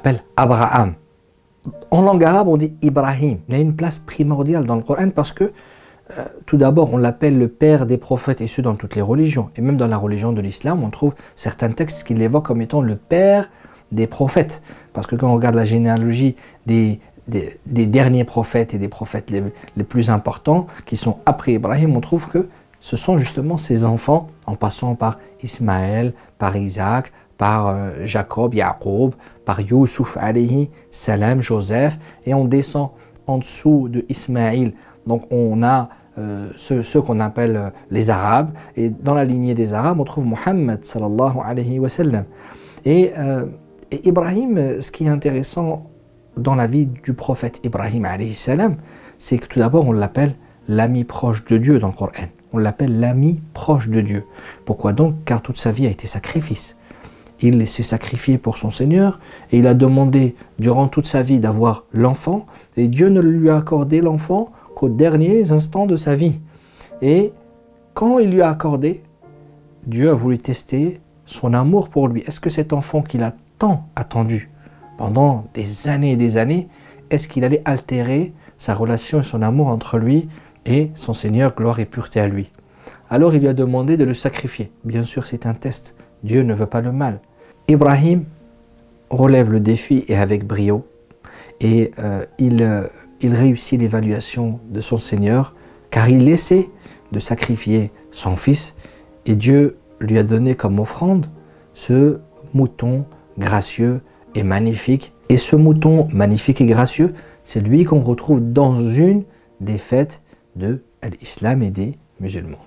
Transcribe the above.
l'appelle Abraham. En langue arabe, on dit Ibrahim. Il a une place primordiale dans le Coran parce que, tout d'abord, on l'appelle le père des prophètes, et ce dans toutes les religions. Et même dans la religion de l'islam, on trouve certains textes qui l'évoquent comme étant le père des prophètes. Parce que quand on regarde la généalogie des derniers prophètes et des prophètes les plus importants, qui sont après Ibrahim, on trouve que ce sont justement ses enfants, en passant par Ismaël, par Isaac, par Jacob, Yacoub, par Youssouf alayhi salam, Joseph, et on descend en dessous de Ismaël. Donc on a ceux qu'on appelle les Arabes, et dans la lignée des Arabes, on trouve Mohammed sallallahu alayhi wa sallam. Et Ibrahim, ce qui est intéressant dans la vie du prophète Ibrahim alayhi salam, c'est que tout d'abord on l'appelle l'ami proche de Dieu dans le Coran. On l'appelle l'ami proche de Dieu. Pourquoi donc? Car toute sa vie a été sacrifice. Il s'est sacrifié pour son Seigneur et il a demandé durant toute sa vie d'avoir l'enfant, et Dieu ne lui a accordé l'enfant qu'aux derniers instants de sa vie. Et quand il lui a accordé, Dieu a voulu tester son amour pour lui. Est-ce que cet enfant qu'il a tant attendu pendant des années, est-ce qu'il allait altérer sa relation et son amour entre lui et son Seigneur, gloire et pureté à lui? Alors il lui a demandé de le sacrifier. Bien sûr, c'est un test. Dieu ne veut pas le mal. Ibrahim relève le défi et avec brio. Et il réussit l'évaluation de son Seigneur, car il essaie de sacrifier son fils. Et Dieu lui a donné comme offrande ce mouton gracieux et magnifique. Et ce mouton magnifique et gracieux, c'est lui qu'on retrouve dans une des fêtes de l'islam et des musulmans.